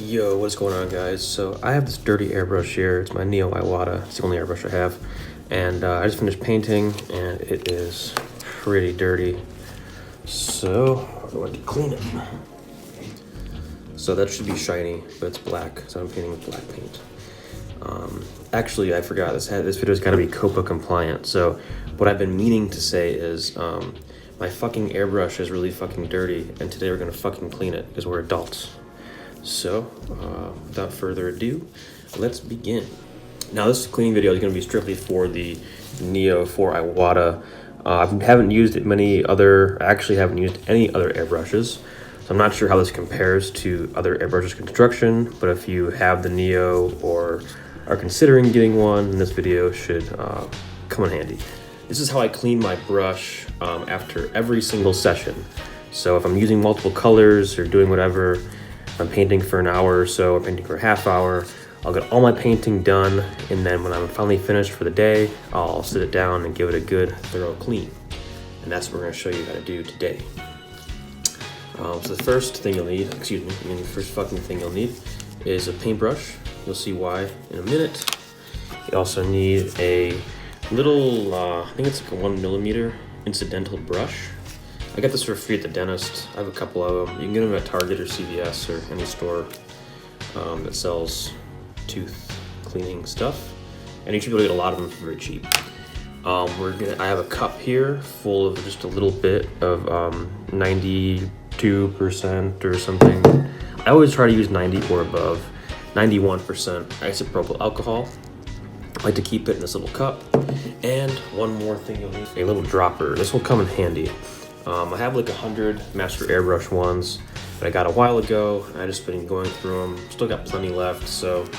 Yo, what's going on, guys? So I have this dirty airbrush here. It's my Iwata. It's the only airbrush I have. And I just finished painting, and it is pretty dirty. So I'm going to clean it. So that should be shiny, but it's black. So I'm painting with black paint. Actually, I forgot. This video's got to be COPPA compliant. So what I've been meaning to say is my fucking airbrush is really fucking dirty, and today we're going to fucking clean it because we're adults. So, without further ado, let's begin. Now, this cleaning video is going to be strictly for the Neo for Iwata. I haven't used haven't used any other airbrushes, so I'm not sure how this compares to other airbrushes construction, but if you have the Neo or are considering getting one, this video should come in handy. This is how I clean my brush after every single session. So if I'm using multiple colors or doing whatever, I'm painting for an hour or so, or painting for a half hour, I'll get all my painting done, and then when I'm finally finished for the day, I'll sit it down and give it a good, thorough clean. And that's what we're gonna show you how to do today. So the first thing you'll need, the first fucking thing you'll need is a paintbrush. You'll see why in a minute. You also need a little, I think it's like a 1mm incidental brush. I got this for free at the dentist. I have a couple of them. You can get them at Target or CVS or any store that sells tooth cleaning stuff. And you should be able to get a lot of them for very cheap. I have a cup here full of just a little bit of 92% or something. I always try to use 90 or above. 91% isopropyl alcohol. I like to keep it in this little cup. And one more thing you'll need, a little dropper. This will come in handy. I have like 100 Master Airbrush ones that I got a while ago. I just been going through them. Still got plenty left, so you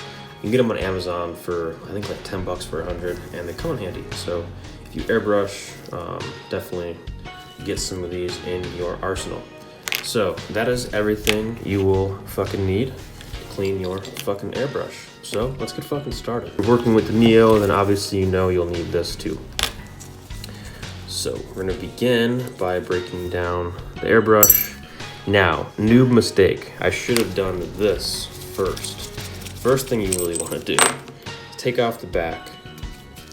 can get them on Amazon for I think like 10 bucks for 100, and they come in handy. So if you airbrush, definitely get some of these in your arsenal. So that is everything you will fucking need to clean your fucking airbrush. So let's get fucking started. If you're working with the Neo, then obviously you'll need this too. So we're gonna begin by breaking down the airbrush. Now, noob mistake. I should have done this first. First thing you really wanna do is take off the back,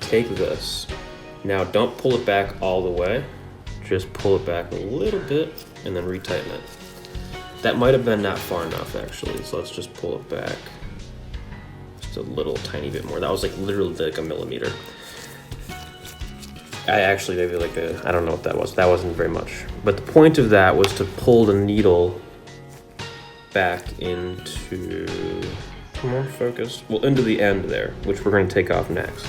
take this. Now don't pull it back all the way, just pull it back a little bit and then retighten it. That might have been not far enough actually, so let's just pull it back just a little tiny bit more. That was like literally like a millimeter. I actually maybe like I don't know what that was. That wasn't very much. But the point of that was to pull the needle back into, come on, focus. Well, into the end there, which we're going to take off next.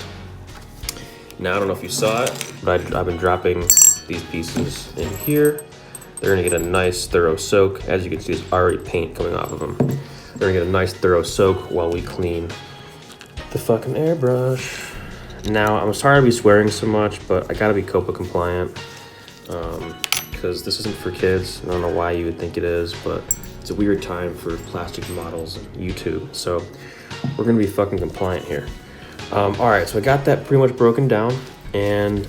Now, I don't know if you saw it, but I've been dropping these pieces in here. They're going to get a nice thorough soak. As you can see, there's already paint coming off of them. They're going to get a nice thorough soak while we clean the fucking airbrush. Now, I'm sorry to be swearing so much, but I gotta be COPPA compliant because this isn't for kids. I don't know why you would think it is, but it's a weird time for plastic models and YouTube. So we're gonna be fucking compliant here. All right, so I got that pretty much broken down, and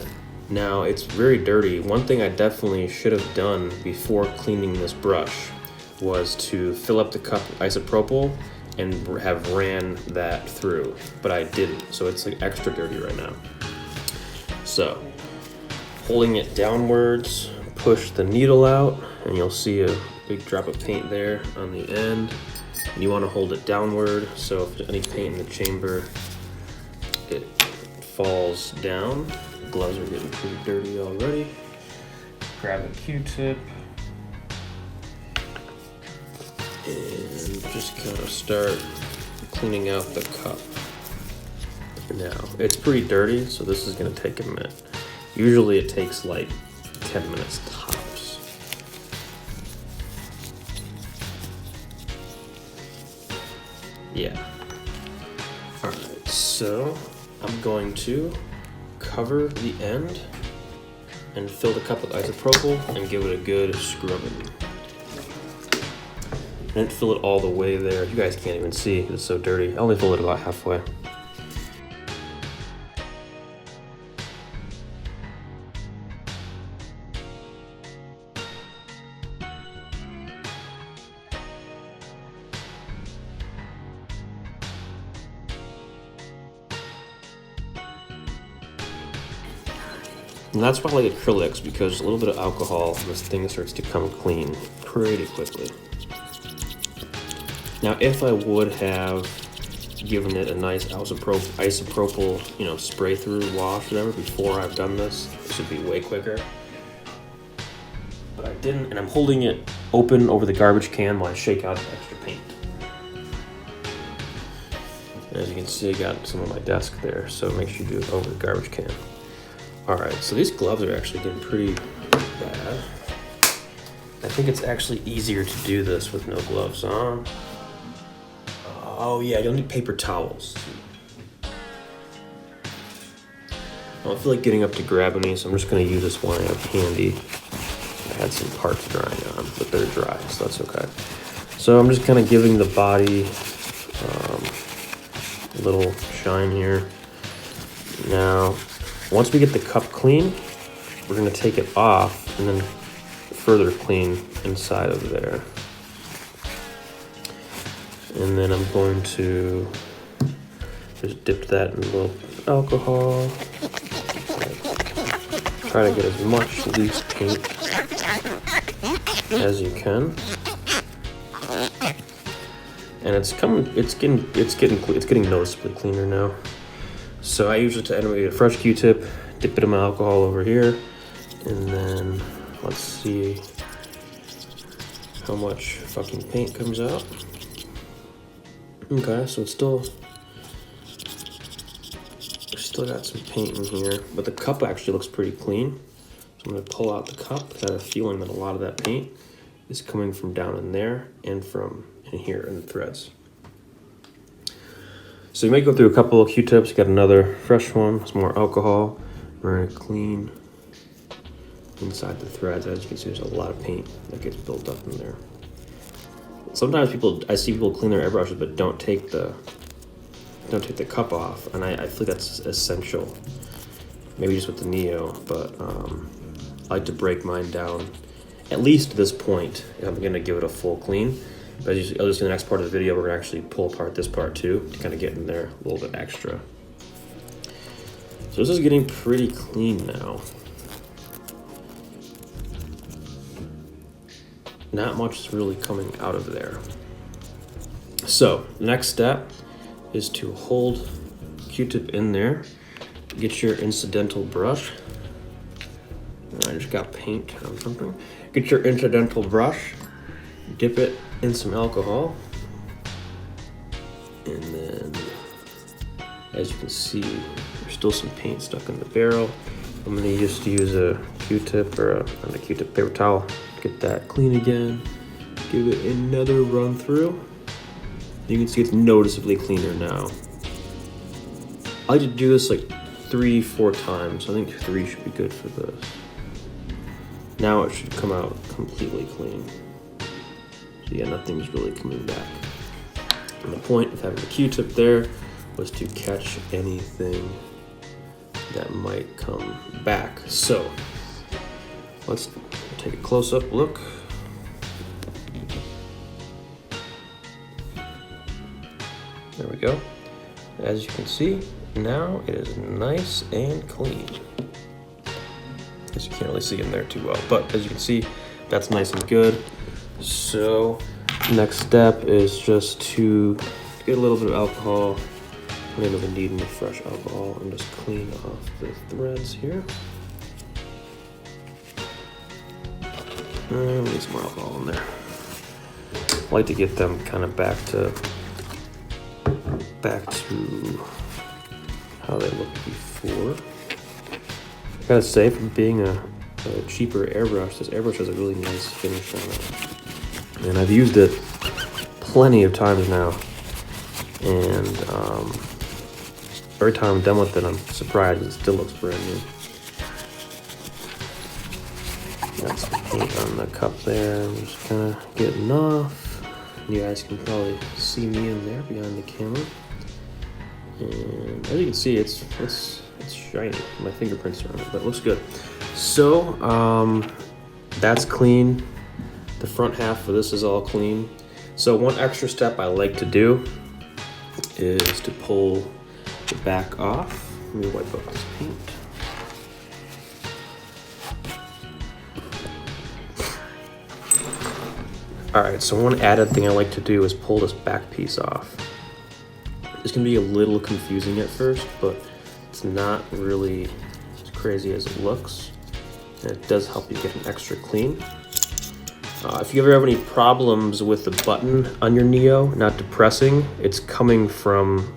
now it's very dirty. One thing I definitely should have done before cleaning this brush was to fill up the cup with isopropyl and have ran that through, but I didn't, so it's like extra dirty right now. So, holding it downwards, push the needle out, and you'll see a big drop of paint there on the end. And you want to hold it downward, so if there's any paint in the chamber, it falls down. The gloves are getting pretty dirty already. Grab a Q-tip, and just kind of start cleaning out the cup. Now, it's pretty dirty, so this is going to take a minute. Usually it takes like 10 minutes tops. Yeah. Alright, so I'm going to cover the end and fill the cup with isopropyl and give it a good scrubbing. I didn't fill it all the way there. You guys can't even see, it's so dirty. I only filled it about halfway. And that's why I like acrylics, because a little bit of alcohol and this thing starts to come clean pretty quickly. Now, if I would have given it a nice isopropyl, you know, spray through wash, whatever, before I've done this, this would be way quicker. But I didn't, and I'm holding it open over the garbage can while I shake out the extra paint. And as you can see, I got some on my desk there, so make sure you do it over the garbage can. All right, so these gloves are actually getting pretty bad. I think it's actually easier to do this with no gloves on. Oh yeah, you'll need paper towels. I don't feel like getting up to grab any, so I'm just gonna use this one I have handy. I had some parts drying on, but they're dry, so that's okay. So I'm just kind of giving the body a little shine here. Now, once we get the cup clean, we're gonna take it off and then further clean inside of there. And then I'm going to just dip that in a little alcohol. Try to get as much loose paint as you can. And it's getting noticeably cleaner now. So I usually get a fresh Q-tip, dip it in my alcohol over here, and then let's see how much fucking paint comes out. Okay, so it's still got some paint in here, but the cup actually looks pretty clean. So I'm gonna pull out the cup because I have a feeling that a lot of that paint is coming from down in there and from in here in the threads. So you might go through a couple of Q-tips, got another fresh one, some more alcohol. We're gonna clean inside the threads. As you can see, there's a lot of paint that gets built up in there. Sometimes I see people clean their airbrushes but don't take the cup off, and I feel that's essential. Maybe just with the Neo, but I like to break mine down at least to this point if I'm gonna give it a full clean. But as you'll see in the next part of the video, we're gonna actually pull apart this part too to kind of get in there a little bit extra. So this is getting pretty clean now. Not much is really coming out of there. So the next step is to hold Q-tip in there, get your incidental brush. I just got paint on something. Get your incidental brush, dip it in some alcohol, and then as you can see, there's still some paint stuck in the barrel. I'm gonna just use a Q-tip or not a Q-tip, paper towel, get that clean again, give it another run through. You can see it's noticeably cleaner now. I like to do this like 3-4 times. I think 3 should be good for this. Now it should come out completely clean. So yeah, nothing's really coming back. And the point of having the Q-tip there was to catch anything that might come back. So let's take a close-up look. There we go. As you can see, now it is nice and clean. As you can't really see in there too well, but as you can see, that's nice and good. So next step is just to get a little bit of alcohol. I don't even need any fresh alcohol, and just clean off the threads here. And we need some more alcohol in there. I like to get them kind of back to how they looked before. I gotta say, from being a cheaper airbrush, this airbrush has a really nice finish on it. And I've used it plenty of times now. And every time I'm done with it, I'm surprised it still looks brand new. Got some paint on the cup there. I'm just kind of getting off. You guys can probably see me in there behind the camera. And as you can see, it's shiny. My fingerprints are on it, but it looks good. So that's clean. The front half of this is all clean. So one extra step I like to do is to pull the back off. Let me wipe up this paint. All right, so one added thing I like to do is pull this back piece off. This can be a little confusing at first, but it's not really as crazy as it looks. And it does help you get an extra clean. If you ever have any problems with the button on your Neo not depressing, it's coming from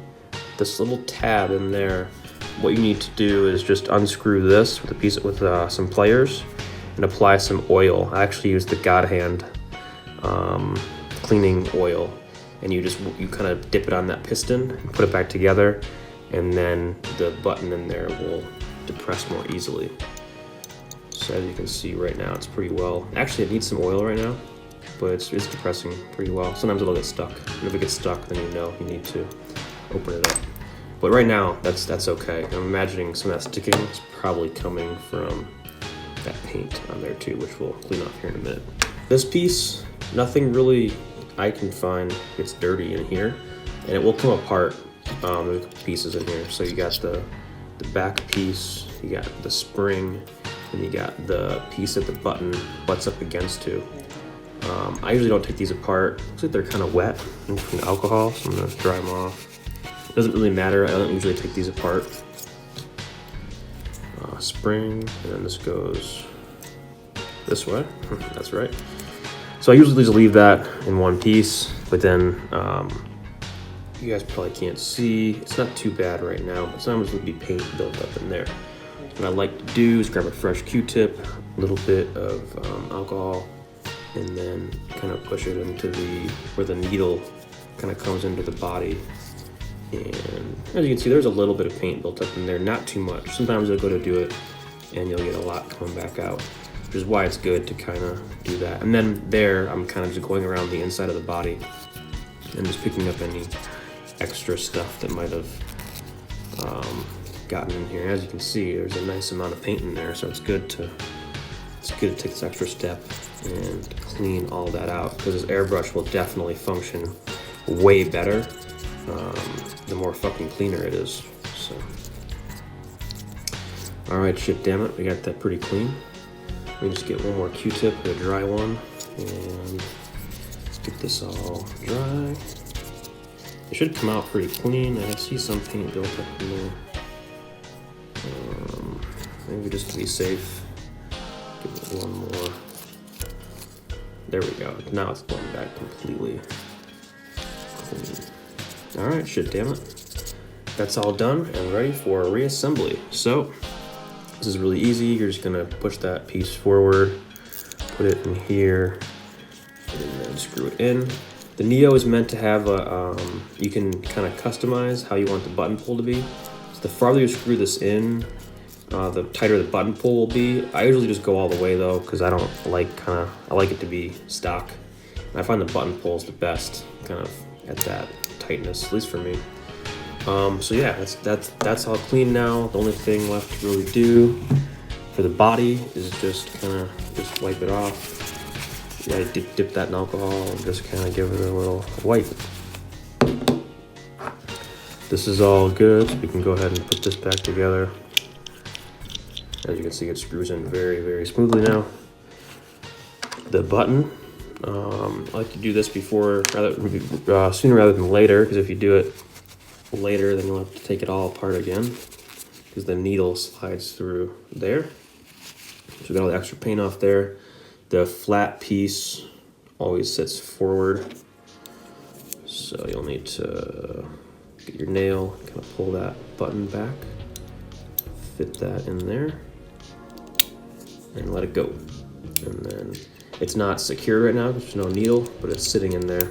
this little tab in there. What you need to do is just unscrew this with a piece with some pliers and apply some oil. I actually use the God Hand cleaning oil, and you kind of dip it on that piston and put it back together, and then the button in there will depress more easily. So as you can see right now, it's pretty well. Actually, it needs some oil right now, but it's depressing pretty well. Sometimes it'll get stuck, and if it gets stuck, then you know you need to open it up. But right now, that's okay. I'm imagining some of that sticking is probably coming from that paint on there too, which we'll clean off here in a minute. This piece, nothing really I can find gets dirty in here, and it will come apart. There's a couple pieces in here. So you got the back piece, you got the spring, and you got the piece that the button butts up against too. I usually don't take these apart. Looks like they're kind of wet from alcohol, so I'm gonna dry them off. It doesn't really matter. I don't usually take these apart. Spring, and then this goes this way. That's right. So I usually just leave that in one piece, but then you guys probably can't see. It's not too bad right now, but sometimes there'll be paint built up in there. What I like to do is grab a fresh Q-tip, a little bit of alcohol, and then kind of push it into where the needle kind of comes into the body. And as you can see, there's a little bit of paint built up in there, not too much. Sometimes you'll go to do it and you'll get a lot coming back out, which is why it's good to kind of do that. And then there, I'm kind of just going around the inside of the body and just picking up any extra stuff that might have gotten in here. As you can see, there's a nice amount of paint in there, so it's good to take this extra step and clean all that out, because this airbrush will definitely function way better the more fucking cleaner it is. So, all right, shit, damn it, we got that pretty clean. We just get one more Q-tip, a dry one, and let's get this all dry. It should come out pretty clean. I see some paint built up in there. Maybe just to be safe, give it one more. There we go. Now it's going back completely clean. All right, shit, damn it. That's all done and ready for reassembly. So this is really easy. You're just gonna push that piece forward, put it in here, and then screw it in. The Neo is meant to have you can kind of customize how you want the button pull to be. So the farther you screw this in, the tighter the button pull will be. I usually just go all the way though, because I don't like I like it to be stock. And I find the button pull is the best, kind of at that tightness, at least for me. So yeah, that's all clean now. The only thing left to really do for the body is just just wipe it off. Yeah, dip that in alcohol and just kind of give it a little wipe. This is all good, so we can go ahead and put this back together. As you can see, it screws in very, very smoothly now. The button, I like to do this sooner rather than later, because if you do it later, then you'll have to take it all apart again, because the needle slides through there. So we got all the extra paint off there. The flat piece always sits forward, so you'll need to get your nail, kind of pull that button back, fit that in there, and let it go. And then it's not secure right now because there's no needle, but it's sitting in there.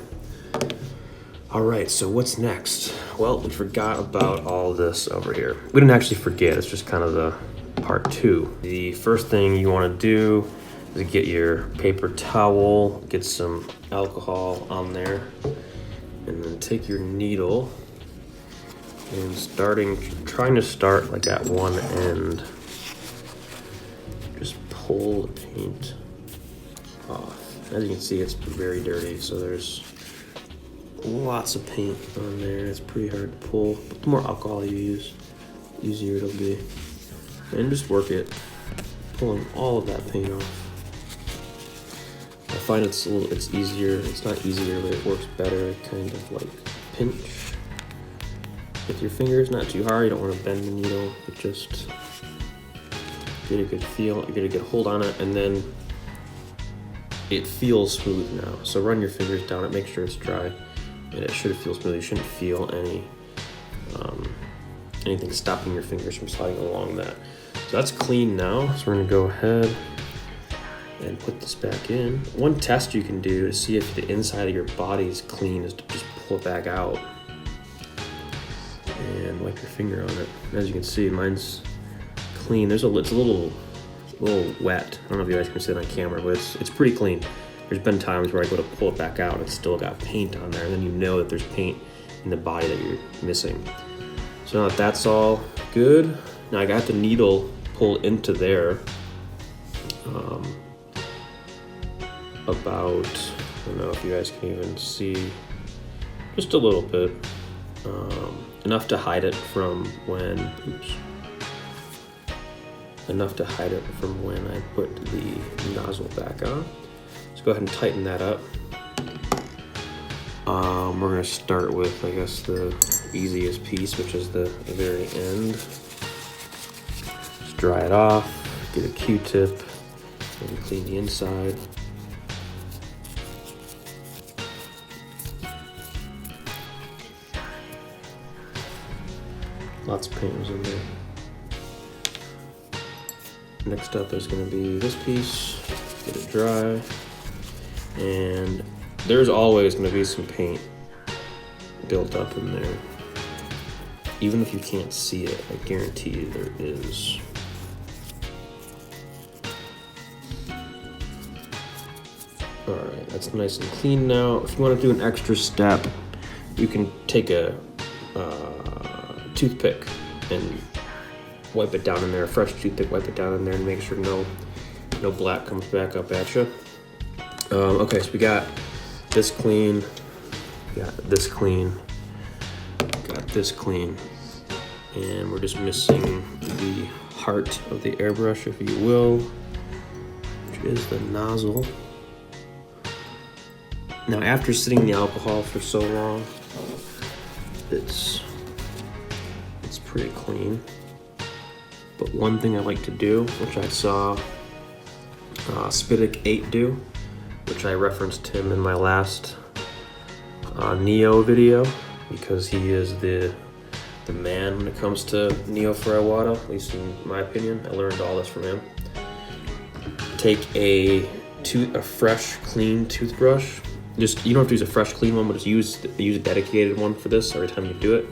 All right, so what's next? Well, we forgot about all this over here. We didn't actually forget, it's just kind of the part 2. The first thing you want to do is get your paper towel, get some alcohol on there, and then take your needle and trying to start like at one end. Just pull the paint off. As you can see, it's very dirty, so there's lots of paint on there. It's pretty hard to pull, but the more alcohol you use, the easier it'll be. And just work it, pulling all of that paint off. I find it's easier. It's not easier, but it works better. Kind of like pinch with your fingers, not too hard. You don't want to bend the needle, but just get a good feel, get a good hold on it, and then it feels smooth now. So run your fingers down it, make sure it's dry, and it should feel smooth. You shouldn't feel anything stopping your fingers from sliding along that. So that's clean now. So we're gonna go ahead and put this back in. One test you can do to see if the inside of your body is clean is to just pull it back out and wipe your finger on it. As you can see, mine's clean. It's a little wet. I don't know if you guys can see it on camera, but it's pretty clean. There's been times where I go to pull it back out and it's still got paint on there, and then you know that there's paint in the body that you're missing. So now that that's all good, now I got the needle pulled into there about, I don't know if you guys can even see, just a little bit, enough to hide it from when, enough to hide it from when I put the nozzle back on. Let's go ahead and tighten that up. We're gonna start with, I guess, the easiest piece, which is the very end. Just dry it off, get a Q-tip, and clean the inside. Lots of paint was in there. Next up is going to be this piece. Get it dry. And there's always going to be some paint built up in there. Even if you can't see it, I guarantee you there is. Alright, that's nice and clean now. If you want to do an extra step, you can take a toothpick and wipe it down in there, a fresh toothpick, wipe it down in there and make sure no black comes back up at you. Okay, so we got this clean, got this clean, got this clean, and we're just missing the heart of the airbrush, if you will, which is the nozzle. Now, after sitting in the alcohol for so long, it's pretty clean. But one thing I like to do, which I saw Spitic 8 do, which I referenced him in my last Neo video, because he is the man when it comes to Neo for Iwata, at least in my opinion. I learned all this from him. Take a fresh, clean toothbrush. Just, you don't have to use a fresh, clean one, but just use a dedicated one for this every time you do it.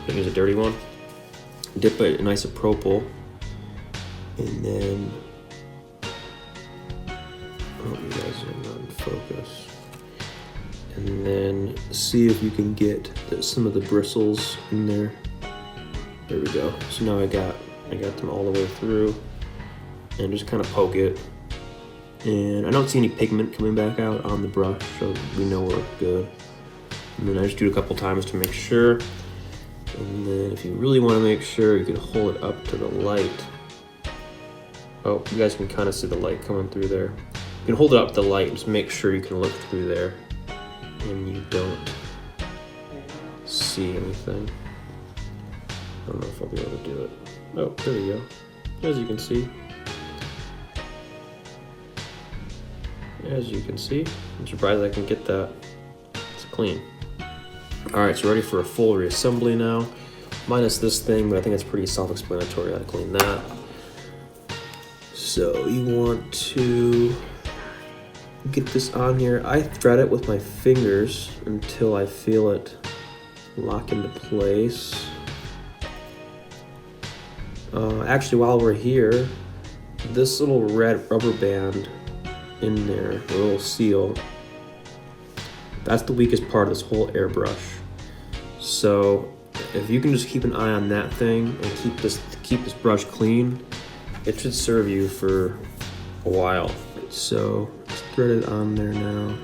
Don't use a dirty one. Dip it in isopropyl, and then, oh, you guys are not in focus. And then see if you can get some of the bristles in there. There we go. So now I got them all the way through, and just kind of poke it. And I don't see any pigment coming back out on the brush, so we know we're good. And then I just do it a couple times to make sure. And then if you really want to make sure, you can hold it up to the light. Oh, you guys can kind of see the light coming through there. You can hold it up to the light and just make sure you can look through there and you don't see anything. I don't know if I'll be able to do it. Oh, there we go. As you can see. As you can see, I'm surprised I can get that. It's clean. Alright, so ready for a full reassembly now. Minus this thing, but I think it's pretty self-explanatory how to clean that. So you want to get this on here. I thread it with my fingers until I feel it lock into place. Actually, while we're here, this little red rubber band in there, a little seal, that's the weakest part of this whole airbrush. So if you can just keep an eye on that thing and keep this brush clean, it should serve you for a while. So let's thread it on there now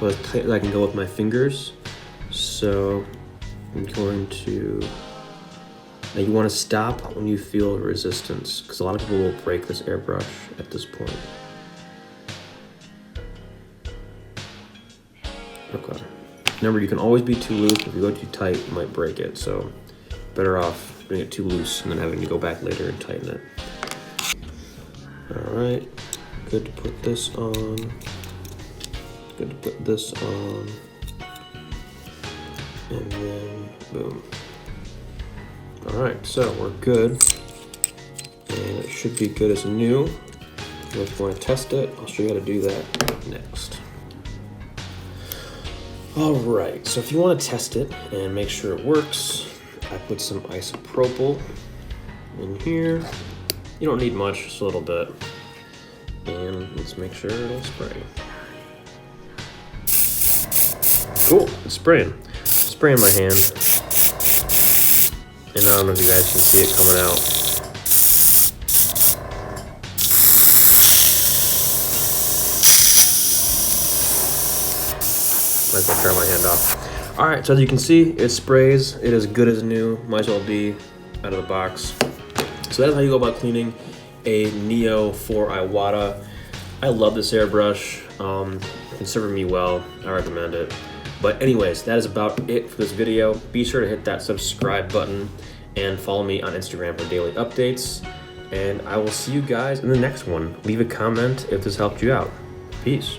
so as tight as I can go with my fingers. So I'm going to, now you want to stop when you feel resistance, because a lot of people will break this airbrush at this point. Okay. Remember, you can always be too loose. If you go too tight, you might break it. So better off doing it too loose and then having to go back later and tighten it. All right, good to put this on. Good to put this on. And then boom. All right, so we're good. And it should be good as new. If you want to test it, I'll show you how to do that next. All right, so if you want to test it and make sure it works, I put some isopropyl in here. You don't need much, just a little bit. And let's make sure it'll spray. Cool, it's spraying. Spraying my hand. And I don't know if you guys can see it coming out. Might as well dry my hand off. All right, so as you can see, it sprays. It is good as new. Might as well be out of the box. So that is how you go about cleaning a Neo for Iwata. I love this airbrush. It's serving me well. I recommend it. But anyways, that is about it for this video. Be sure to hit that subscribe button and follow me on Instagram for daily updates. And I will see you guys in the next one. Leave a comment if this helped you out. Peace.